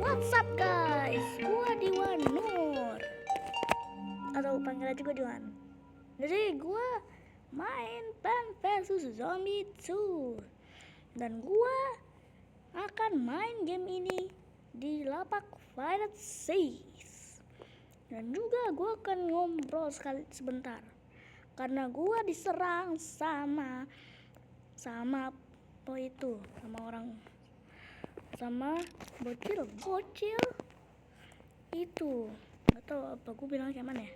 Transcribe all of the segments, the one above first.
What's up guys, gua Diwan Nur atau panggil aja gua Diwan. Jadi gua main Plants vs Zombies 2 dan gua akan main game ini di lapak Pirate Seas. Dan juga gua akan ngobrol sebentar karena gua diserang sama bocil itu, nggak tahu apa gue bilang kayak mana ya.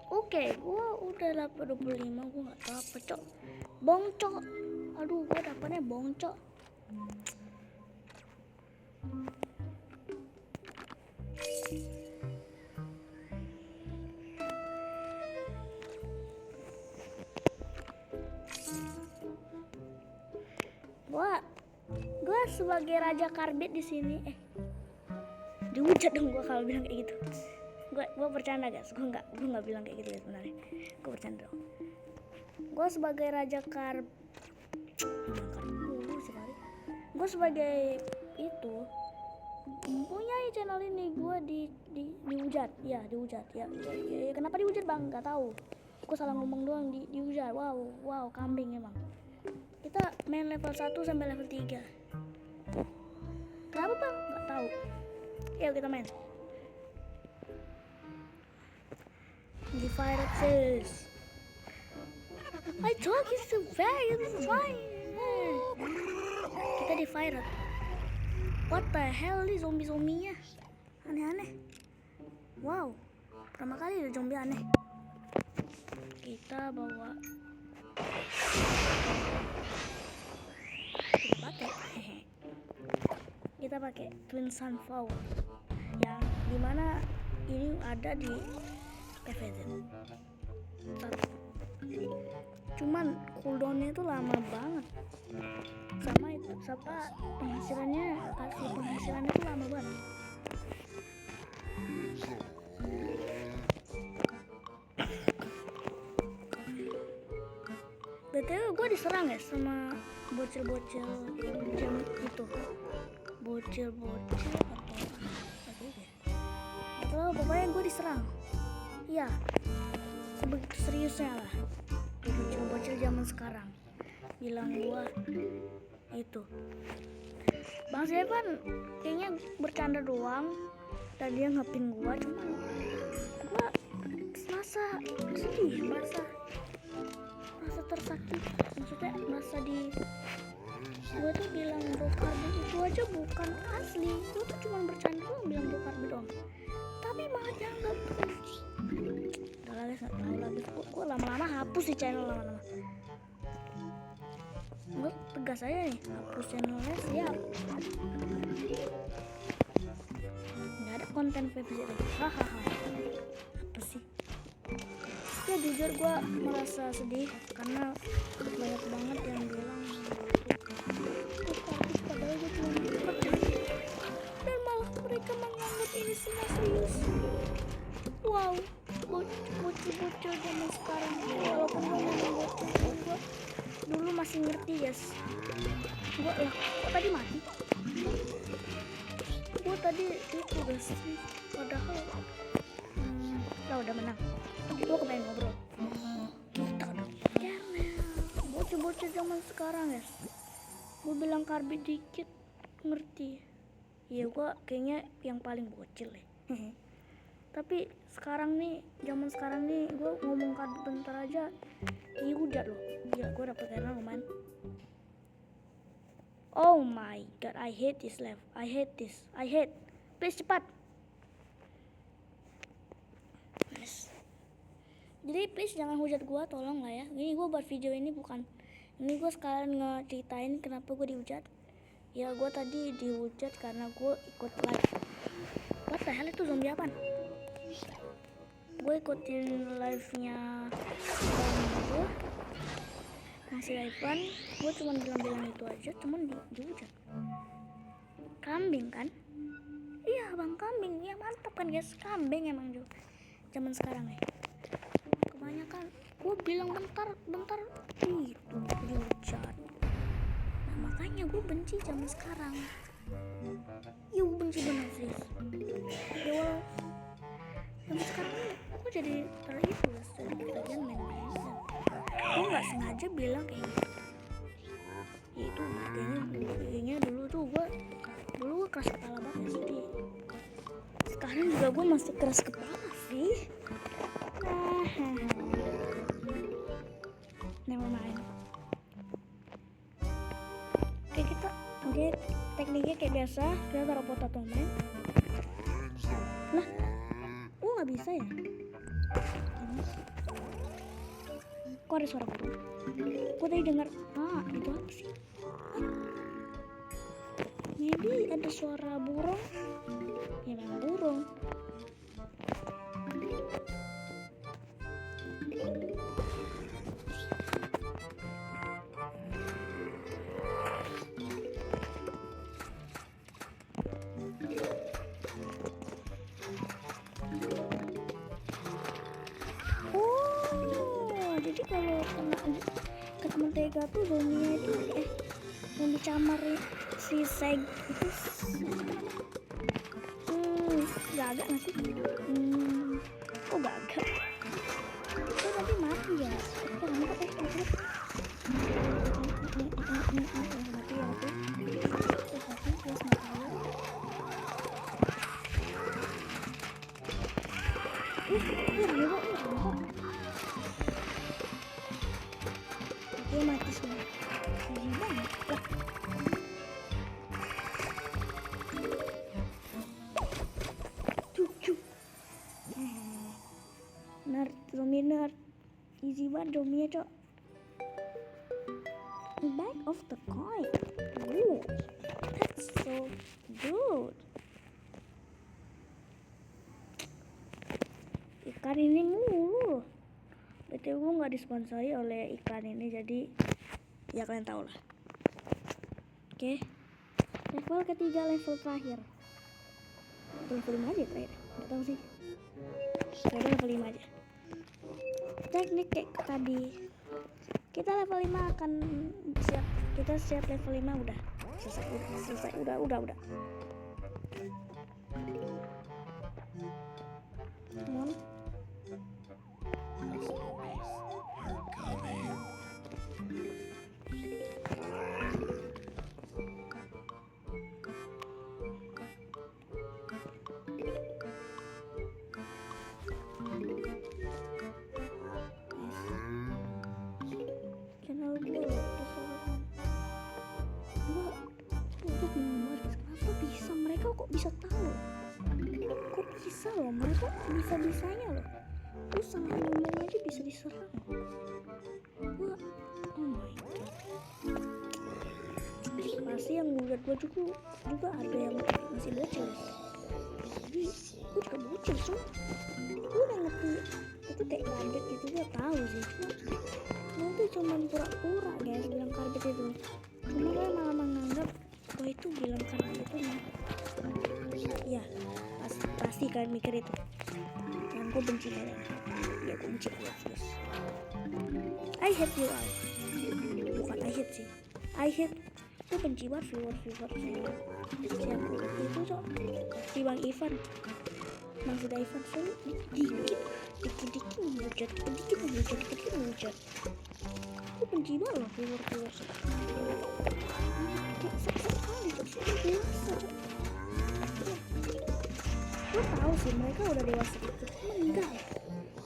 Oke, gue udah level 25, gue nggak tahu apa cok, bongcok, aduh gue dapetnya bongcok. Gue sebagai raja karbit di sini. Dihujat dong gue kalau bilang kayak gitu. Gue bercanda guys. Gue nggak bilang kayak gitu ya sebenarnya. Gue bercanda dong. Gue sebagai raja gue sebagai itu mempunyai channel ini. Gue dihujat. Ya dihujat. Ya, kenapa dihujat bang? Nggak tahu. Gue salah ngomong doang dihujat. Wow kambing emang. Kita main level 1 sampai level 3. Kenapa bang? Nggak tahu. Yuk kita main di Pirate Seas. I told you to fine. Kita di pirate. What the hell nih zombie-zombinya? Aneh-aneh. Wow, pertama kali ada zombie aneh. Kita bawa kita pakai Twin Sunflower yang dimana ini ada di PVZ 1. Cuman cooldownnya itu lama banget, sama itu penghasilannya itu lama banget. BTW gue diserang ya sama bocil-bocil jam itu, bocil atau pokoknya gue diserang. Iya, sebegitu seriusnya lah bocil zaman sekarang bilang gue itu. Bang Zevan kayaknya bercanda doang dan dia ngepin gue, cuman gue merasa sedih, merasa tersakiti. Maksudnya merasa gue tuh bilang brokarbit itu aja bukan asli, gue tuh cuma bercanda doang bilang brokarbit doang, tapi malah dianggap udah lah guys, nggak tahu lagi. Gue lama-lama hapus di channel, lama-lama gue tegas aja nih, hapus channelnya, siap. Nggak ada konten PVZ lagi, hahaha. Apa sih ya, jujur gue merasa sedih karena banyak banget yang bilang padahal gue cuma bercanda dan malah mereka menganggap ini semua serius. Wow, bocil-bocil zaman sekarang, walaupun gue ngomong bocil, gue dulu masih ngerti guys. Gue kok tadi mati? Gue tadi itu guys, padahal udah menang. Gue kepengen ngobrol. Bocil-bocil zaman sekarang guys, gue bilang karbit dikit ngerti. Ya gue kayaknya yang paling bocil ya. Tapi sekarang nih, zaman sekarang nih, gue ngomong karbit bentar aja dihujat loh. Gila, gue dapet error lumayan. Oh my god, I hate this life. I hate. Please cepat. Jadi please jangan hujat gue, tolong lah ya. Ini gue buat video ini bukan, ini gue sekalian ngeceritain kenapa gue dihujat. Ya gue tadi dihujat karena gue ikut live. What the hell, itu zombie apaan? Gue ikutin live-nya gue ngasih live-an. Gue cuma bilang itu aja, cuman dihujat. Kambing kan? Iya bang, kambing. Ya mantap kan guys, kambing emang juga zaman sekarang ya. Kebanyakan gue bilang bentar itu dihujat. Nah makanya gue benci zaman sekarang. Ya gue benci banget sih. Ya walau sampai sekarang gue jadi itu jadi kejadian main Bison. Gue nggak sengaja bilang kayak gitu. Ya itu kayaknya dulu gue keras kepala banget sih. Sekarang juga gue masih keras kepala sih. Never mind. Oke, tekniknya kayak biasa, kita taruh potato man. Lah, nggak bisa ya? Kok ada suara burung? Gue tadi dengar, itu apa sih? Maybe ada suara burung. Ya memang burung. Jadi kalau kena mentega tuh baunya itu yang dicamar si seg itu gagak nggak sih? Kok gagak? Itu nanti mati ya? Kamu mati ya tuh? Dia mati semua. Gini banget lah. Cuk. Zombie nerd. Easy banget zombie-nya, Cok. Back of the coin. Ooh, that's so good. Ikan ini mulu. BTW gue gak disponsori oleh iklan ini, jadi ya kalian tau lah. Oke. Level ketiga, level terakhir. Level 5 aja terakhir, gak tau sih. Saya level 5 aja. Teknik kayak tadi. Kita level 5 akan siap. Kita siap level 5 udah. Selesai. Udah. Come on. Channel gue kenapa bisa mereka kok bisa tahu? Kok bisa loh, mereka bisa-bisanya loh. Terus salah ngomong aja bisa diserang. Gua, oh my god. Pasti yang ngeliat gue juga ada yang masih bocil. Jadi gue juga bocil, so gue udah ngerti itu kayak karbet gitu, gue tahu sih. Cuma itu cuma pura-pura guys bilang karbet itu. Cuma gue malah menganggap gue itu bilang karbet itu ya pasti kalian mikir itu. Dan gue benci kalian. Ya gue benci kalian terus. I hate you all. Bukan I hate sih. I hate. Gue benci banget viewer siapa itu cok. Si Bang Ivan. Bang Sida Ivan selalu dikit menghujat. Gue benci banget loh viewer sekali cok. Gue tahu sih mereka udah dewasa gitu, cuma enggak,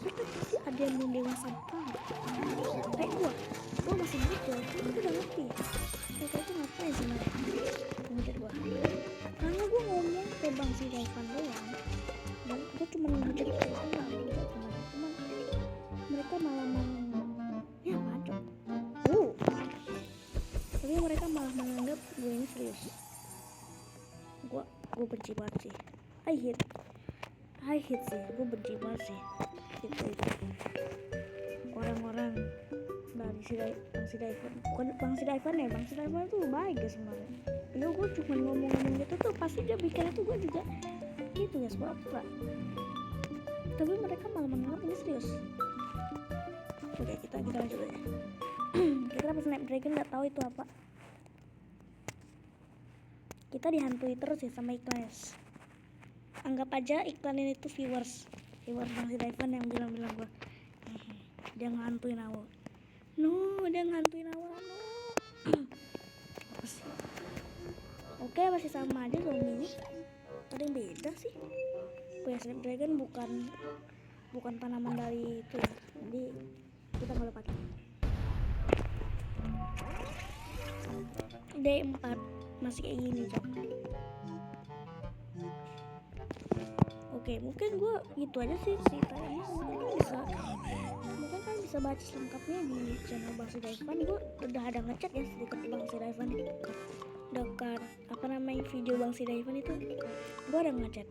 mereka pasti ada yang belum dewasa banget. Kayak gue masih gitu, gue udah ngerti mereka itu ngapain sebenarnya menghujat gue. Karena gue ngomong ke Bang Si Daivan doang, dan gue cuma menghujat itu doang, cuma mereka malah ya macam tapi mereka malah menganggap gue ini serius. Gue benci banget sih. I hate sih, gue benci banget sih itu orang-orang dari Bang Si Daivan, bukan Bang Si Daivan ya. Bang Si Daivan tuh baik guys sebenarnya. Gue cuma ngomong gitu tuh pasti dia pikir itu gue juga gitu guys, pura-pura. Tapi mereka malah menganggap ini serius. Oke, kita lanjut aja. Kita dapat Snapdragon, nggak tahu itu apa. kita dihantui terus ya sama iklan. Anggap aja iklan ini tuh viewers Bang si Daivan yang bilang gue dia ngantuin aku. Dia ngantuin aku. Apa sih? Oke, masih sama aja zombinya. Ada yang beda sih. Snapdragon bukan tanaman dari itu ya. Jadi kita nggak lupa. D4 masih kayak gini, Cok. Oke, mungkin gue gitu aja sih ceritanya. Mungkin kan bisa baca selengkapnya di channel Bang si Daivan. Gue udah ada ngechat ya sedikit Bang si Daivan dekat video Bang si Daivan itu. Gue ada ngechat.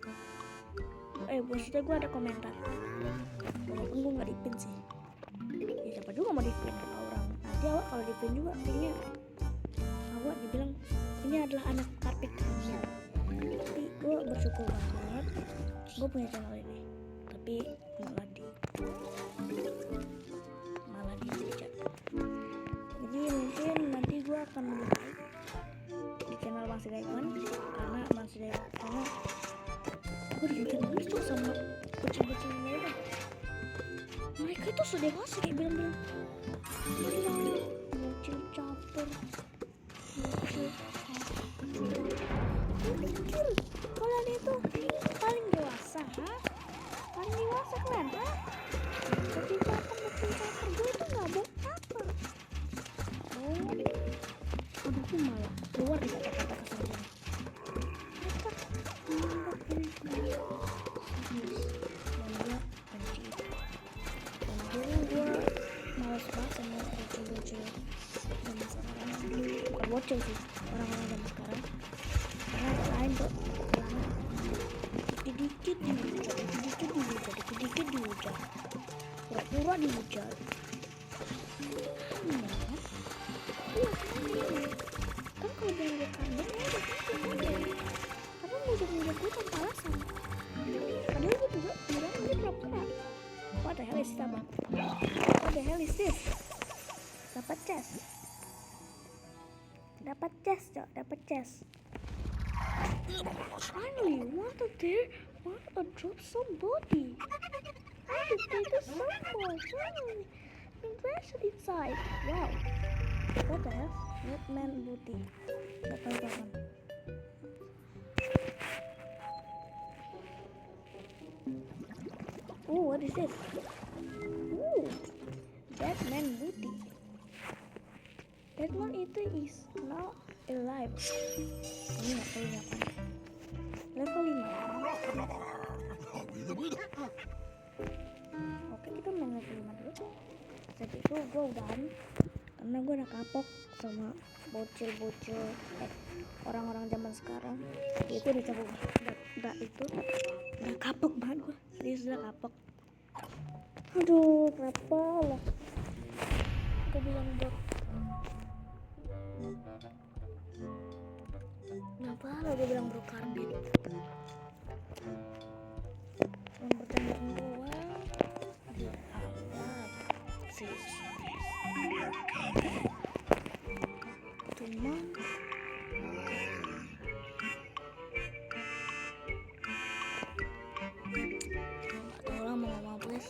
Maksudnya gue ada komentar. Walaupun gue nggak dipin sih. Ya siapa juga mau dipin orang. Nanti awak kalau dipin juga artinya awak dibilang ini adalah anak karpet hamil. Tapi gue bersyukur banget gue punya channel ini, tapi malah dihujat. Jadi mungkin nanti gue akan mulai di channel Bang si Daivan karena gue dihujat terus tuh sama bocil-bocil mereka itu sudah dewasa kayak bilang bocil caper. Mikir kalian itu paling dewasa, paling dewasa kalian, bocil caper gue itu nggak mau caper. Udah tuh malah keluar di kata-kata kesenjangan. Mereka menganggap ini serius dan gue benci itu. Dan gue malas banget sama bocil-bocil zaman sekarang. Bukan bocil sih, orang-orang zaman sekarang. Karena lain tuh dikit-dikit dihujat, pura-pura dihujat. Kan kalau bilang gue kambing ya udah karena ngujat gue tanpa alasan. Padahal gue juga bilang dia pura-pura. What the hell is this? Dapat chest. Finally, what a drop somebody. I just take the sample. Finally, impression inside. Wow. What the hell? Redman booty. Kapan? Oh, what is this? Ooh, Batman booty. Batman itu is now alive. Ini nggak tahu apa. Level 5. Oke, kita mau level 5 dulu. Jadi itu gue udahan karena gue udah kapok sama bocil orang-orang zaman sekarang. Itu udah capek udah kapok banget gue. Serius udah kapok. Aduh, kenapa lah gue bilang dok. Kenapa lo gue bilang bro karbit? Mempertanyakan gue dianggap sih. Cuma gak tau lah mau ngomong apa guys.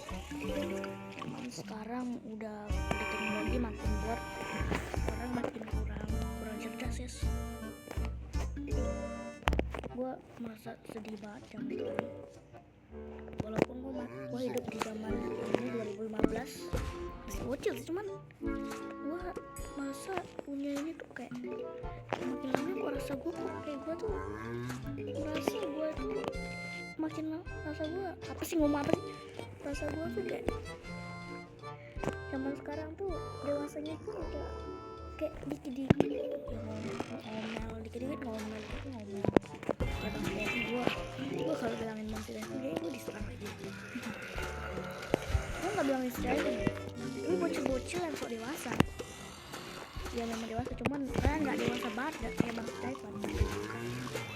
Emang sekarang udah teknologi makin buat orang makin kurang cerdas ya. Gue merasa sedih banget zaman sekarang. Walaupun gue hidup di zaman ini 2015 masih bocil sih, cuman gue merasa punya ini tuh kayak makin lama gue rasa gue kayak gue tuh makin rasa gue rasa gue tuh kayak zaman sekarang tuh dewasanya tuh udah kayak dikit-dikit ya ngomel dikit-dikit ngomel ya gue kalau bilangin Bang si Daivan gue diserang aja. Gue nggak bilang diserang, gue bocil-bocil yang sok dewasa ya memang dewasa, cuman kalian nggak dewasa banget gak kayak Bang si Daivan.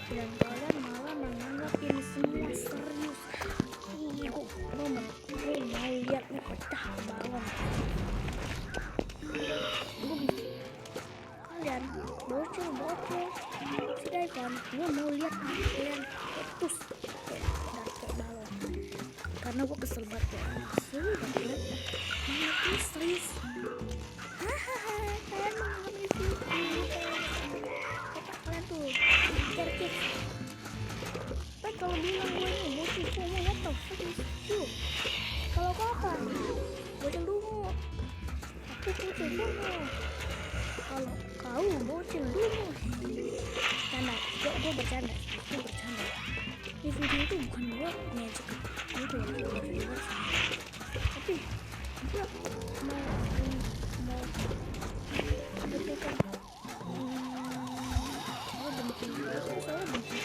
Dan kalian malah menganggap ini semua serius. Gue mau lihat nih pecah balon. Gue bisa kalian bocil si Daivan Ini bercanda. Di video itu bukan gue ngejek gitu ya viewers, tapi gue mau buktikan gue benci saya benci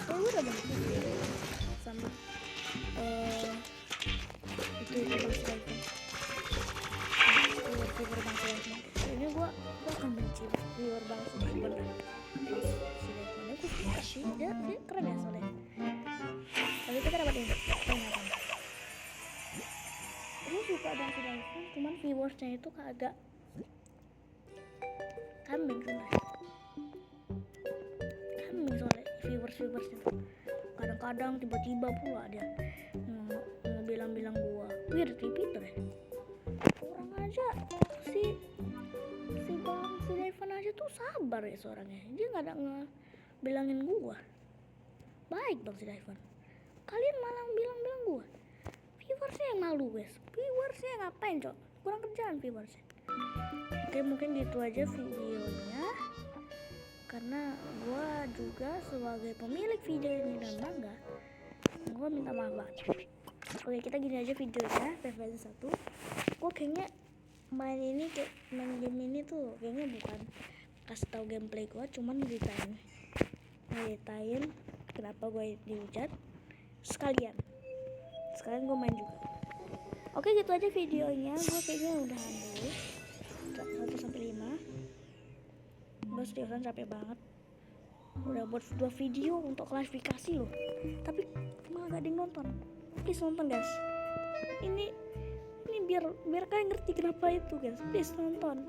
saya udah benci sama itu Bang Sulaiman viewer Bang Sulaiman. Kayaknya gue akan benci viewer Bang Sulaiman. Sulaiman aku suka sih, dia keren ya soalnya. Tapi kita dapat info gue suka Bang Sulaiman, cuman viewersnya itu agak kambing sebenarnya. Kambing soalnya viewers itu kadang-kadang tiba-tiba pula dia bilang gua weird repeater ya. Orang aja si Bang Sulaiman aja tuh sabar ya seorangnya, dia nggak ada ngebilangin gua baik. Bang Sulaiman, kalian malah bilang gua viewersnya yang malu guys, viewersnya ngapain cok, kurang kerjaan viewersnya. Oke, mungkin gitu aja videonya, karena gue juga sebagai pemilik video ini dan bangga, gue minta maaf banget. Oke, kita gini aja videonya, PvZ 1. Gue kayaknya main game ini tuh kayaknya bukan kasih tahu gameplay gue, cuman ngeritain kenapa gue dihujat, sekalian gue main juga. Oke, gitu aja videonya, gue kayaknya udahan dulu 1-5. Gue seriusan capek banget, udah buat 2 video untuk klarifikasi loh, tapi malah gak ada yang nonton. Please nonton guys, ini biar kalian ngerti kenapa itu guys, please nonton.